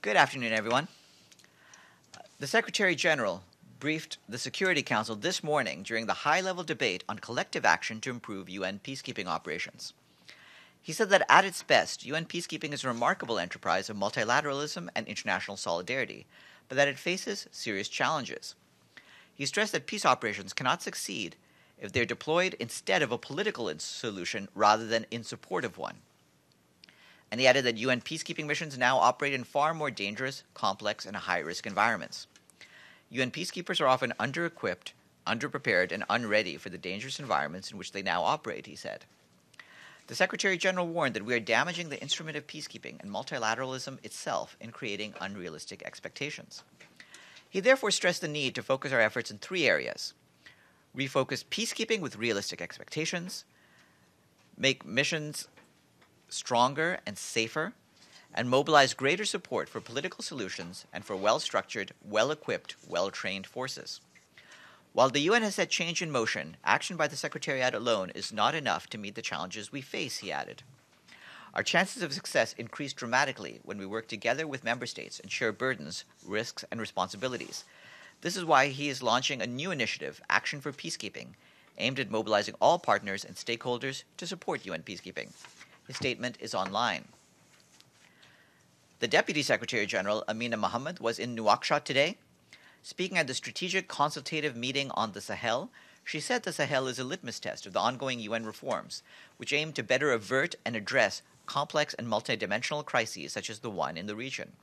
Good afternoon, everyone. The Secretary General briefed the Security Council this morning during the high-level debate on collective action to improve UN peacekeeping operations. He said that at its best, UN peacekeeping is a remarkable enterprise of multilateralism and international solidarity, but that it faces serious challenges. He stressed that peace operations cannot succeed if they are deployed instead of a political solution rather than in support of one. And he added that UN peacekeeping missions now operate in far more dangerous, complex, and high-risk environments. UN peacekeepers are often under-equipped, underprepared, and unready for the dangerous environments in which they now operate, he said. The Secretary General warned that we are damaging the instrument of peacekeeping and multilateralism itself in creating unrealistic expectations. He therefore stressed the need to focus our efforts in three areas: refocus peacekeeping with realistic expectations, make missions stronger and safer, and mobilize greater support for political solutions and for well-structured, well-equipped, well-trained forces. While the UN has set change in motion, action by the Secretariat alone is not enough to meet the challenges we face, he added. Our chances of success increase dramatically when we work together with member states and share burdens, risks, and responsibilities. This is why he is launching a new initiative, Action for Peacekeeping, aimed at mobilizing all partners and stakeholders to support UN peacekeeping. His statement is online. The Deputy Secretary General, Amina Mohammed, was in Nouakchott today. Speaking at the Strategic Consultative Meeting on the Sahel, she said the Sahel is a litmus test of the ongoing UN reforms, which aim to better avert and address complex and multidimensional crises such as the one in the region.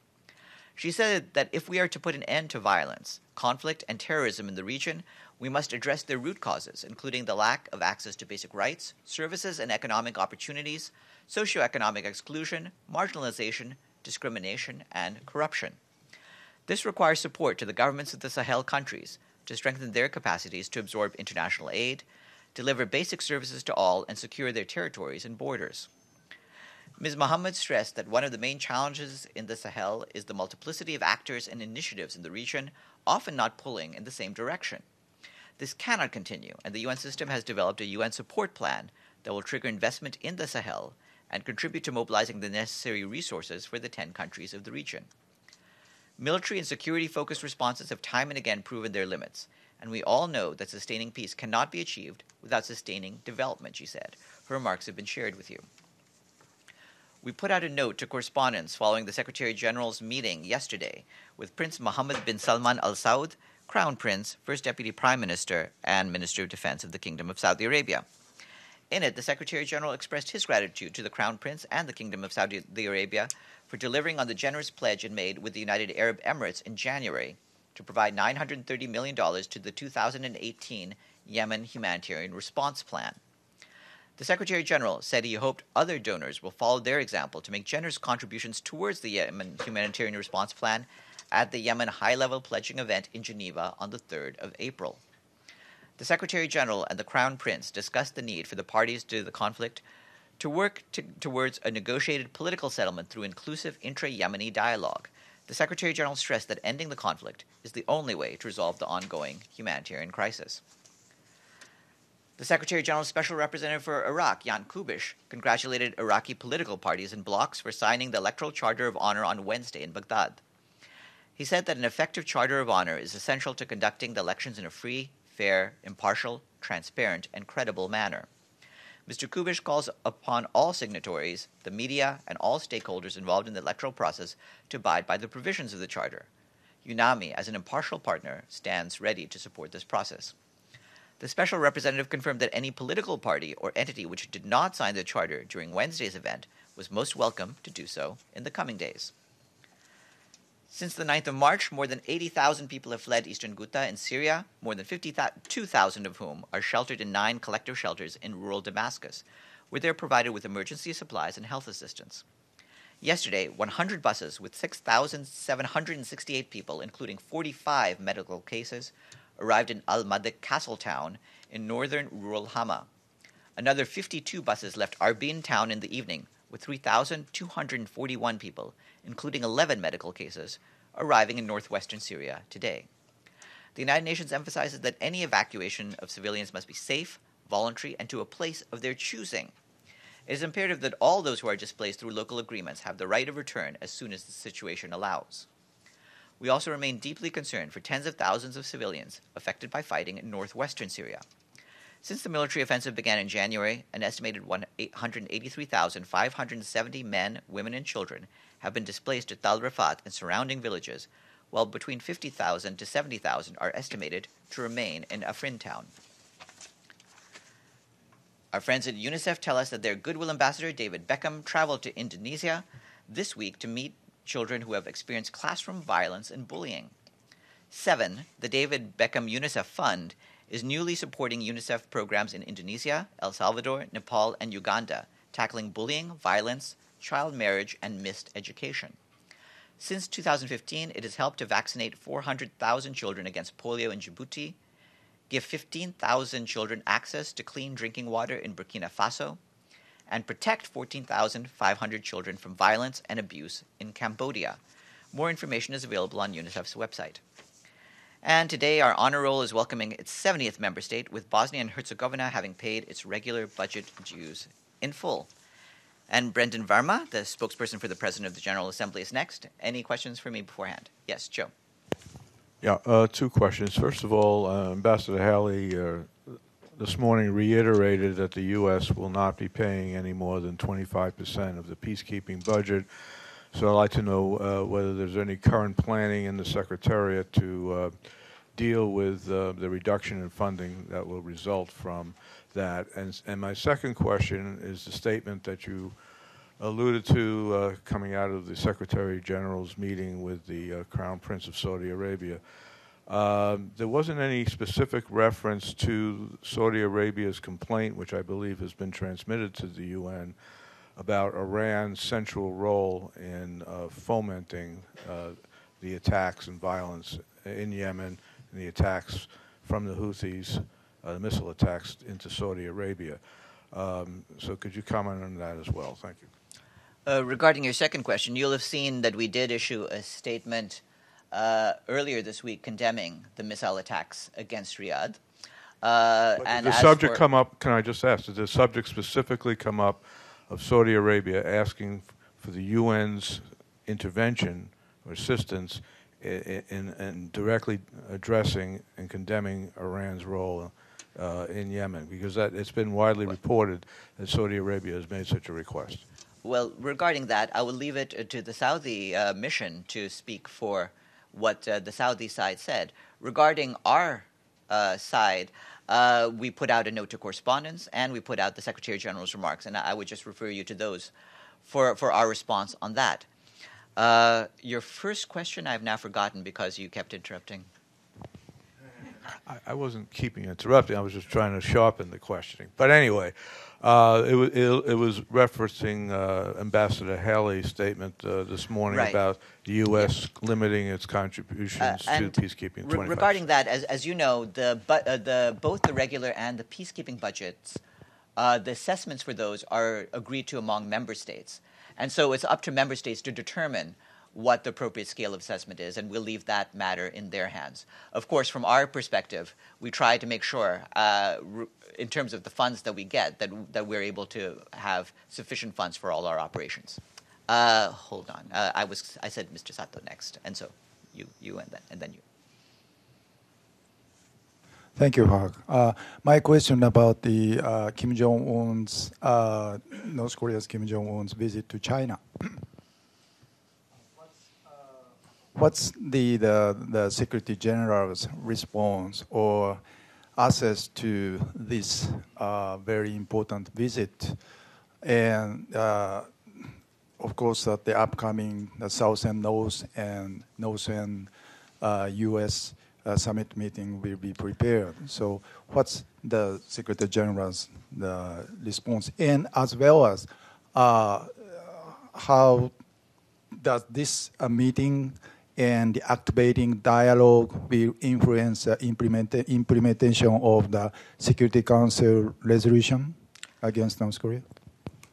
She said that if we are to put an end to violence, conflict, and terrorism in the region, we must address their root causes, including the lack of access to basic rights, services and economic opportunities, socioeconomic exclusion, marginalization, discrimination, and corruption. This requires support to the governments of the Sahel countries to strengthen their capacities to absorb international aid, deliver basic services to all, and secure their territories and borders. Ms. Mohammed stressed that one of the main challenges in the Sahel is the multiplicity of actors and initiatives in the region, often not pulling in the same direction. This cannot continue, and the UN system has developed a UN support plan that will trigger investment in the Sahel and contribute to mobilizing the necessary resources for the 10 countries of the region. Military and security-focused responses have time and again proven their limits, and we all know that sustaining peace cannot be achieved without sustaining development, she said. Her remarks have been shared with you. We put out a note to correspondents following the Secretary General's meeting yesterday with Prince Mohammed bin Salman Al Saud, Crown Prince, First Deputy Prime Minister, and Minister of Defense of the Kingdom of Saudi Arabia. In it, the Secretary General expressed his gratitude to the Crown Prince and the Kingdom of Saudi Arabia for delivering on the generous pledge it made with the United Arab Emirates in January to provide $930 million to the 2018 Yemen Humanitarian Response Plan. The Secretary General said he hoped other donors will follow their example to make generous contributions towards the Yemen Humanitarian Response Plan at the Yemen High-Level Pledging event in Geneva on the 3rd of April. The Secretary General and the Crown Prince discussed the need for the parties to the conflict to work towards a negotiated political settlement through inclusive intra-Yemeni dialogue. The Secretary General stressed that ending the conflict is the only way to resolve the ongoing humanitarian crisis. The Secretary General's Special Representative for Iraq, Jan Kubish, congratulated Iraqi political parties and blocs for signing the Electoral Charter of Honor on Wednesday in Baghdad. He said that an effective Charter of Honor is essential to conducting the elections in a free, fair, impartial, transparent, and credible manner. Mr. Kubish calls upon all signatories, the media, and all stakeholders involved in the electoral process to abide by the provisions of the Charter. UNAMI, as an impartial partner, stands ready to support this process. The Special Representative confirmed that any political party or entity which did not sign the Charter during Wednesday's event was most welcome to do so in the coming days. Since the 9th of March, more than 80,000 people have fled eastern Ghouta in Syria, more than 52,000 of whom are sheltered in 9 collective shelters in rural Damascus, where they are provided with emergency supplies and health assistance. Yesterday, 100 buses with 6,768 people, including 45 medical cases, arrived in Al-Madik Castle town in northern rural Hama. Another 52 buses left Arbin town in the evening, with 3,241 people, including 11 medical cases, arriving in northwestern Syria today. The United Nations emphasizes that any evacuation of civilians must be safe, voluntary, and to a place of their choosing. It is imperative that all those who are displaced through local agreements have the right of return as soon as the situation allows. We also remain deeply concerned for tens of thousands of civilians affected by fighting in northwestern Syria. Since the military offensive began in January, an estimated 183,570 men, women, and children have been displaced to Tal Rifat and surrounding villages, while between 50,000 to 70,000 are estimated to remain in Afrin town. Our friends at UNICEF tell us that their Goodwill ambassador, David Beckham, traveled to Indonesia this week to meet children who have experienced classroom violence and bullying. 7. The David Beckham UNICEF Fund is newly supporting UNICEF programs in Indonesia, El Salvador, Nepal, and Uganda, tackling bullying, violence, child marriage, and missed education. Since 2015, it has helped to vaccinate 400,000 children against polio in Djibouti, give 15,000 children access to clean drinking water in Burkina Faso, and protect 14,500 children from violence and abuse in Cambodia. More information is available on UNICEF's website. And today, our honor roll is welcoming its 70th member state, with Bosnia and Herzegovina having paid its regular budget dues in full. And Brendan Varma, the spokesperson for the President of the General Assembly, is next. Any questions for me beforehand? Yes, Joe. Yeah, two questions. First of all, Ambassador Haley this morning reiterated that the U.S. will not be paying any more than 25% of the peacekeeping budget. So I'd like to know whether there's any current planning in the Secretariat to deal with the reduction in funding that will result from that. And my second question is the statement that you alluded to coming out of the Secretary General's meeting with the Crown Prince of Saudi Arabia. There wasn't any specific reference to Saudi Arabia's complaint, which I believe has been transmitted to the UN, about Iran's central role in fomenting the attacks and violence in Yemen and the attacks from the Houthis, the missile attacks into Saudi Arabia. So could you comment on that as well? Thank you. Regarding your second question, you'll have seen that we did issue a statement earlier this week condemning the missile attacks against Riyadh. And did the subject come up, can I just ask, did the subject specifically come up of Saudi Arabia asking for the UN's intervention or assistance in directly addressing and condemning Iran's role in Yemen? Because it's been widely reported that Saudi Arabia has made such a request. Well, regarding that, I will leave it to the Saudi mission to speak for what the Saudi side said. Regarding our side, we put out a note to correspondence, and we put out the Secretary General's remarks, and I would just refer you to those for our response on that. Your first question I've now forgotten because you kept interrupting. I wasn't keeping interrupting. I was just trying to sharpen the questioning. But anyway, it was referencing Ambassador Haley's statement this morning about the U.S. limiting its contributions to peacekeeping. Regarding that, as you know, both the regular and the peacekeeping budgets, the assessments for those are agreed to among member states. And so it's up to member states to determine what the appropriate scale of assessment is, and we'll leave that matter in their hands. Of course, from our perspective, we try to make sure, in terms of the funds that we get, that we're able to have sufficient funds for all our operations. Hold on. I said Mr. Sato next, and so you and then you. Thank you, Haq. My question about the Kim Jong-un's, North Korea's Kim Jong-un's visit to China. What's the Secretary General's response or access to this very important visit? And of course, the upcoming South and North and U.S. Summit meeting will be prepared. So what's the Secretary General's response? And as well as how does this meeting and the activating dialogue will influence the implementation of the Security Council resolution against North Korea?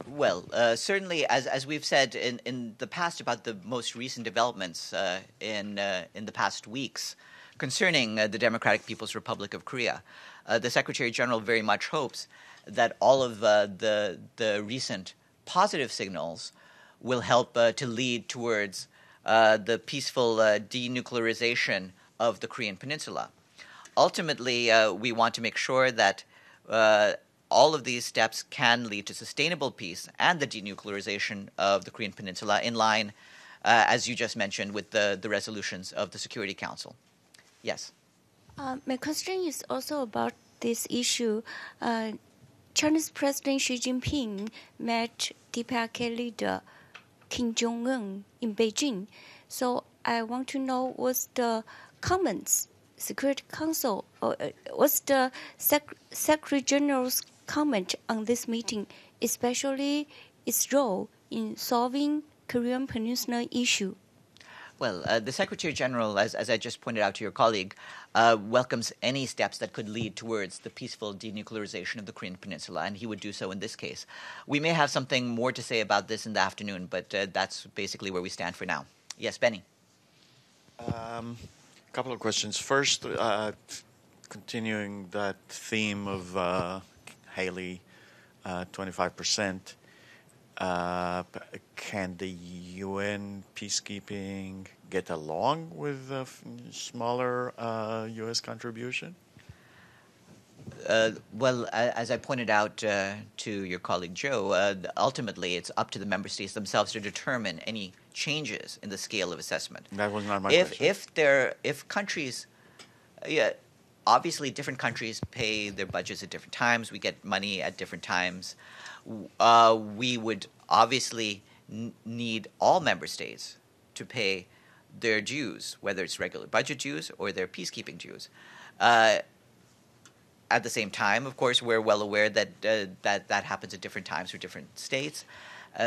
Well, certainly, as we've said in the past about the most recent developments in the past weeks concerning the Democratic People's Republic of Korea, the Secretary General very much hopes that all of the recent positive signals will help to lead towards the peaceful denuclearization of the Korean Peninsula. Ultimately, we want to make sure that all of these steps can lead to sustainable peace and the denuclearization of the Korean Peninsula in line, as you just mentioned, with the resolutions of the Security Council. Yes? My question is also about this issue. Chinese President Xi Jinping met DPRK leader Kim Jong-un in Beijing. So I want to know what's the comments Security Council, or what's the Secretary General's comment on this meeting, especially its role in solving Korean Peninsula issue? Well, the Secretary General, as I just pointed out to your colleague, welcomes any steps that could lead towards the peaceful denuclearization of the Korean Peninsula, and he would do so in this case. We may have something more to say about this in the afternoon, but that's basically where we stand for now. Yes, Benny? Couple of questions. First, continuing that theme of Haley, 25%, can the UN peacekeeping get along with a smaller U.S. contribution? Well, as I pointed out to your colleague Joe, ultimately it's up to the member states themselves to determine any changes in the scale of assessment. That was not my question. If countries, obviously different countries pay their budgets at different times. We get money at different times. We would obviously need all member states to pay their dues, whether it's regular budget dues or their peacekeeping dues. At the same time, of course, we're well aware that that happens at different times for different states.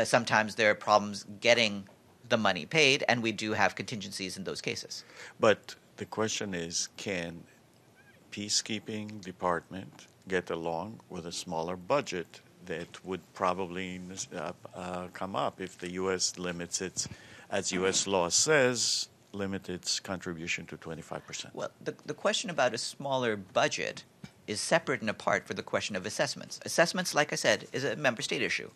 Sometimes there are problems getting the money paid, and we do have contingencies in those cases. But the question is, can peacekeeping department get along with a smaller budget that would probably come up if the U.S. limits its, as U.S. law says, limit its contribution to 25%? Well, the question about a smaller budget is separate and apart from the question of assessments. Assessments, like I said, is a member state issue.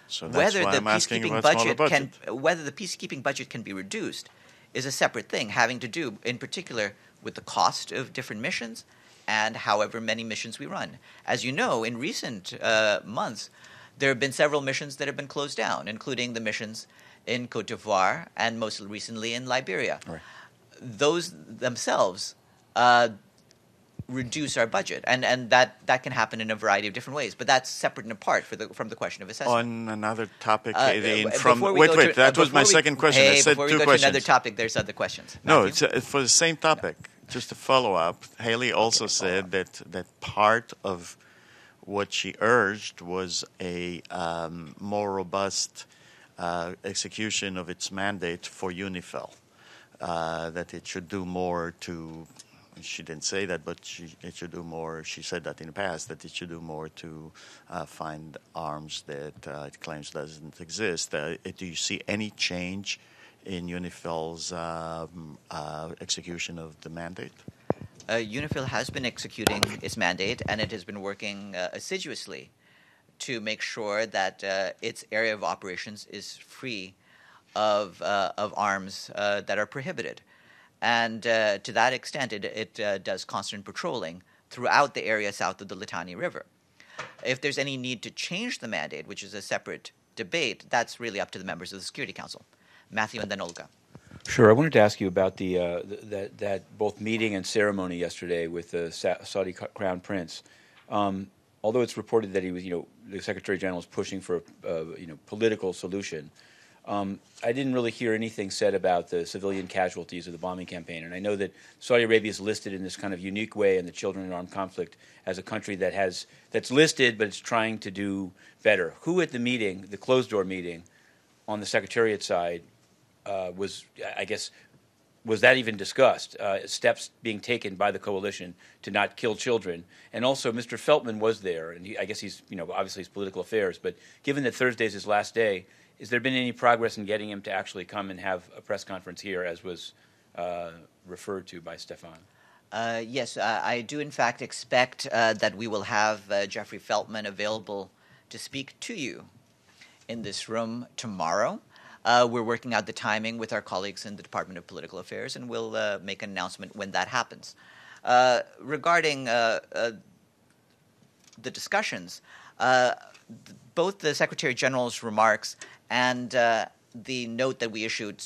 So that's why I'm asking about smaller budget. Whether the peacekeeping budget can be reduced is a separate thing, having to do, in particular, with the cost of different missions and however many missions we run. As you know, in recent months, there have been several missions that have been closed down, including the missions in Côte d'Ivoire and most recently in Liberia. Right. Those themselves reduce our budget, and that can happen in a variety of different ways. But that's separate and apart from the question of assessment. On another topic, that was my second question. I said before we two go questions. to another topic, there's other questions. No, Matthew? it's for the same topic. Just to follow up, Haley also said that part of what she urged was a more robust execution of its mandate for UNIFIL, that it should do more to. She didn't say that, but it should do more. She said that in the past, that it should do more to find arms that it claims doesn't exist. Do you see any change in UNIFIL's execution of the mandate? UNIFIL has been executing its mandate, and it has been working assiduously to make sure that its area of operations is free of arms that are prohibited. And to that extent, it does constant patrolling throughout the area south of the Litani River. If there's any need to change the mandate, which is a separate debate, that's really up to the members of the Security Council. Matthew and then Olga. Sure. I wanted to ask you about that both meeting and ceremony yesterday with the Saudi Crown Prince. Although it's reported that he was, the Secretary General is pushing for a political solution. I didn't really hear anything said about the civilian casualties of the bombing campaign, and I know that Saudi Arabia is listed in this kind of unique way in the Children in Armed Conflict as a country that's listed, but it's trying to do better. Who at the meeting, the closed-door meeting, on the Secretariat side, was that even discussed? Steps being taken by the coalition to not kill children, and also Mr. Feltman was there, and I guess he's obviously his political affairs. But given that Thursday's his last day, has there been any progress in getting him to actually come and have a press conference here, as was referred to by Stefan? Yes, I do in fact expect that we will have Jeffrey Feltman available to speak to you in this room tomorrow. We're working out the timing with our colleagues in the Department of Political Affairs, and we'll make an announcement when that happens. Regarding the discussions, both the Secretary General's remarks and the note that we issued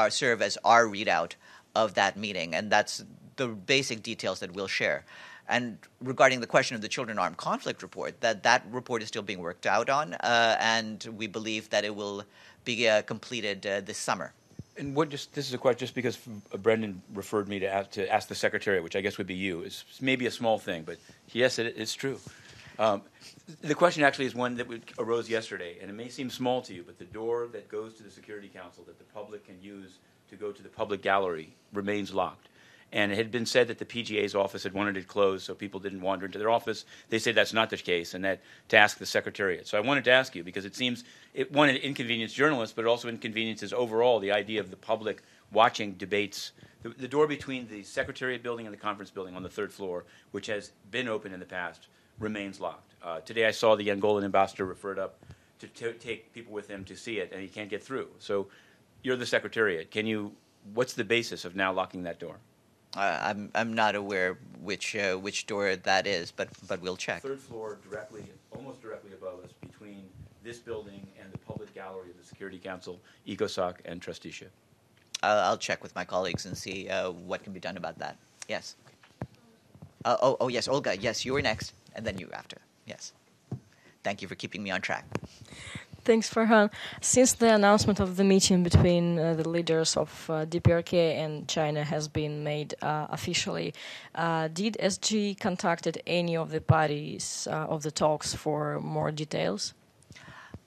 serve as our readout of that meeting, and that's the basic details that we'll share. And regarding the question of the Children Armed Conflict report, that report is still being worked out on, and we believe that it will be completed this summer. And this is a question just because Brendan referred me to ask the Secretary, which I guess would be you. It's maybe a small thing, but yes, it's true. The question actually is one that arose yesterday, and it may seem small to you, but the door that goes to the Security Council that the public can use to go to the public gallery remains locked. And it had been said that the PGA's office had wanted it closed so people didn't wander into their office. They said that's not the case, and that to ask the Secretariat. So I wanted to ask you, because it seems it inconvenienced journalists, but it also inconveniences overall the idea of the public watching debates. The door between the Secretariat building and the conference building on the third floor, which has been open in the past, remains locked. Today I saw the Angolan ambassador referred up to take people with him to see it, and he can't get through. So you're the Secretariat. What's the basis of now locking that door? I'm not aware which door that is, but we'll check. Third floor, almost directly above us, between this building and the public gallery of the Security Council, ECOSOC, and trusteeship. I'll check with my colleagues and see what can be done about that. Yes. Yes, Olga. Yes, you were next, and then you after. Yes. Thank you for keeping me on track. Thanks, Farhan. Since the announcement of the meeting between the leaders of DPRK and China has been made officially, did SG contacted any of the parties of the talks for more details?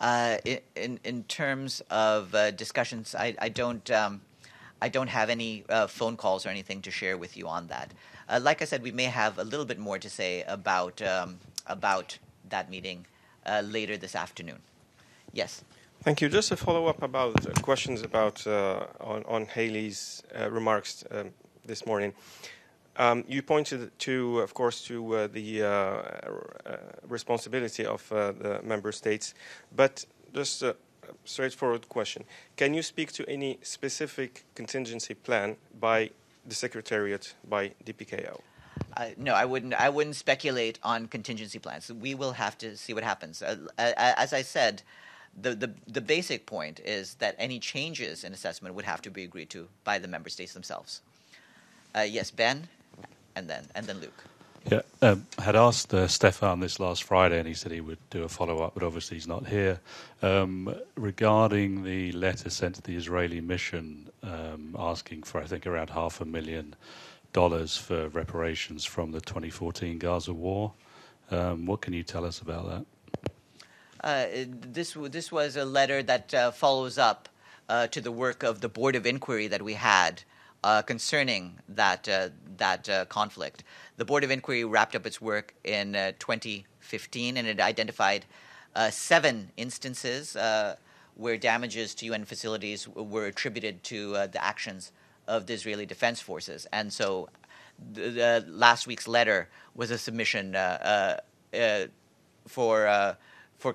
In terms of discussions, I don't have any phone calls or anything to share with you on that. Like I said, we may have a little bit more to say about that meeting later this afternoon. Yes. Thank you. Just a follow-up about questions about on Haley's remarks this morning. You pointed to, of course, to the responsibility of the member states, but just a straightforward question: can you speak to any specific contingency plan by the Secretariat, by DPKO? No, I wouldn't speculate on contingency plans. We will have to see what happens. As I said, the basic point is that any changes in assessment would have to be agreed to by the member states themselves. Yes, Ben, and then Luke. Yeah, I had asked Stefan this last Friday, and he said he would do a follow-up, but obviously he's not here. Regarding the letter sent to the Israeli mission asking for, I think, around $500,000 for reparations from the 2014 Gaza war, what can you tell us about that? This was a letter that follows up to the work of the Board of Inquiry that we had concerning that conflict. The Board of Inquiry wrapped up its work in 2015, and it identified 7 instances where damages to UN facilities were attributed to the actions of the Israeli Defense Forces. And so the last week's letter was a submission for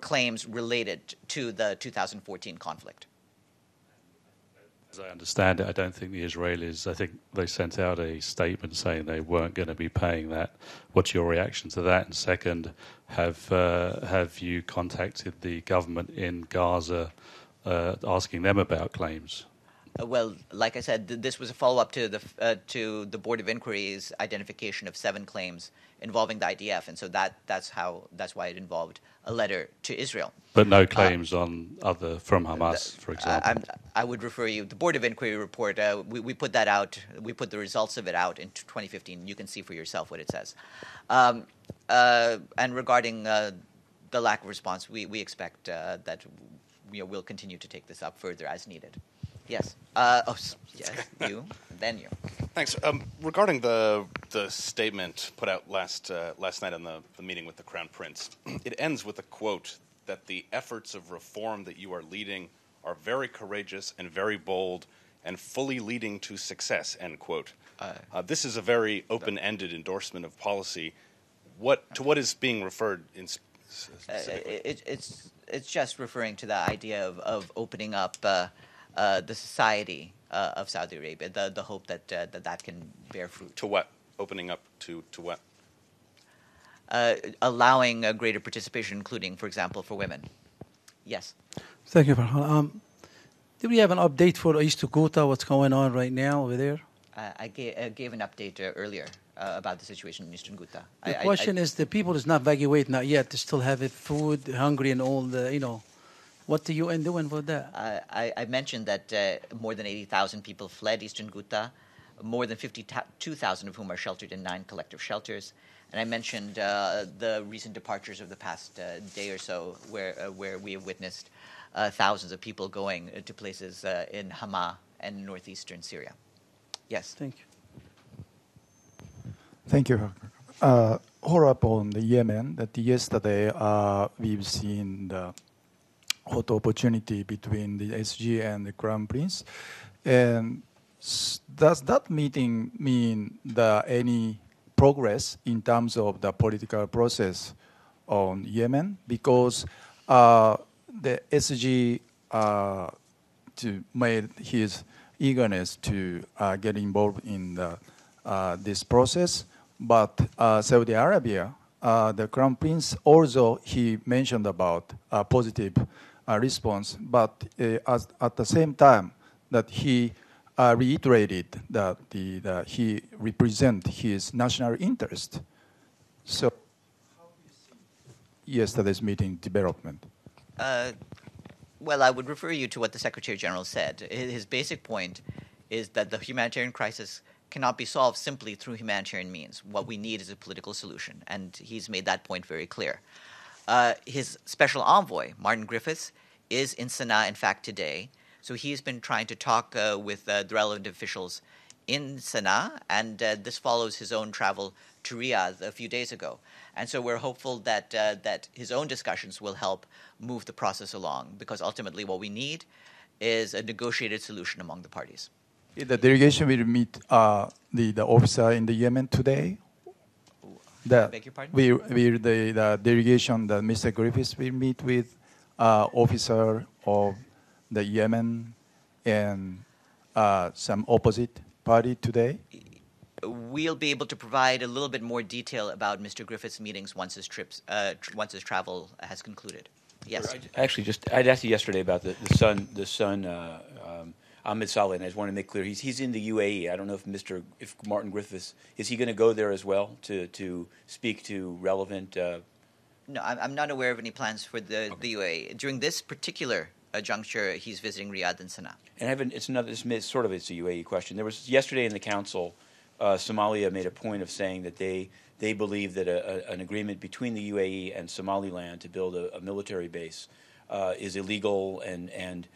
claims related to the 2014 conflict. As I understand it, I don't think the Israelis, I think they sent out a statement saying they weren't going to be paying that. What's your reaction to that? And second, have you contacted the government in Gaza asking them about claims? Well, like I said, this was a follow-up to the Board of Inquiry's identification of 7 claims involving the IDF, and so that's why it involved a letter to Israel. But no claims from Hamas, for example. I would refer you the Board of Inquiry report. We put that out. We put the results of it out in 2015. You can see for yourself what it says. And regarding the lack of response, we expect that we'll continue to take this up further as needed. Yes. Yes. You. Then you. Thanks. Regarding the statement put out last night on the meeting with the Crown Prince, it ends with a quote that the efforts of reform that you are leading are very courageous and very bold, and fully leading to success, end quote. This is a very open-ended endorsement of policy. To what is being referred in specifically? It's just referring to the idea of opening up the society of Saudi Arabia, the hope that that can bear fruit. To what? Opening up to what? Allowing a greater participation, including, for example, for women. Yes. Thank you, Farhan. Do we have an update for East GHOUTA, what's going on right now over there? I gave an update earlier about the situation in Eastern Ghouta. The question is, the people is not evacuated not yet. They still have it, food, hungry, and all the, What the UN doing for that? I mentioned that more than 80,000 people fled Eastern Ghouta, more than 52,000 of whom are sheltered in 9 collective shelters. And I mentioned the recent departures of the past day or so, where we have witnessed thousands of people going to places in Hama and northeastern Syria. Yes. Thank you. Thank you. Follow up on the Yemen, that yesterday we've seen the hot opportunity between the SG and the Crown Prince. And does that meeting mean any progress in terms of the political process on Yemen? Because the SG made his eagerness to get involved in this process, but Saudi Arabia, the Crown Prince, also he mentioned about a positive response, but at the same time that he reiterated that he represent his national interest. So, how do you see yesterday's meeting development? Well, I would refer you to what the Secretary General said. His basic point is that the humanitarian crisis cannot be solved simply through humanitarian means. What we need is a political solution, and he's made that point very clear. His special envoy, Martin Griffiths, is in Sana'a, in fact, today. So he's been trying to talk with the relevant officials in Sana'a, and this follows his own travel to Riyadh a few days ago. And so we're hopeful that his own discussions will help move the process along, because ultimately what we need is a negotiated solution among the parties. The delegation will meet the officer in the Yemen today. Beg your pardon? The delegation that Mr. Griffiths will meet with officer of the Yemen and some opposite party today? We'll be able to provide a little bit more detail about Mr. Griffith's meetings once his travel has concluded. Yes. I'd asked you yesterday about the son, Ahmed Saleh, and I just want to make clear he's in the UAE. I don't know if Martin Griffiths is he going to go there as well to speak to relevant. No, I'm not aware of any plans for the UAE during this particular juncture. He's visiting Riyadh and Sana'a. And it's a UAE question. There was yesterday in the council, Somalia made a point of saying that they believe that an agreement between the UAE and Somaliland to build a military base is illegal. And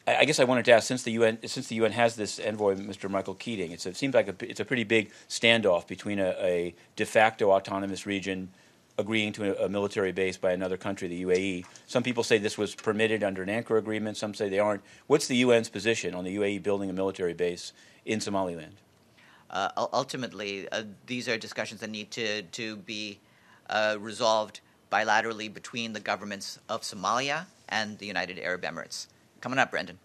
I guess I wanted to ask, since the UN has this envoy, Mr. Michael Keating, it seems like it's a pretty big standoff between a de facto autonomous region agreeing to a military base by another country, the UAE. Some people say this was permitted under an Ankara agreement. Some say they aren't. What's the UN's position on the UAE building a military base in Somaliland? Ultimately, these are discussions that need to be resolved bilaterally between the governments of Somalia and the United Arab Emirates. Coming up, Brendan.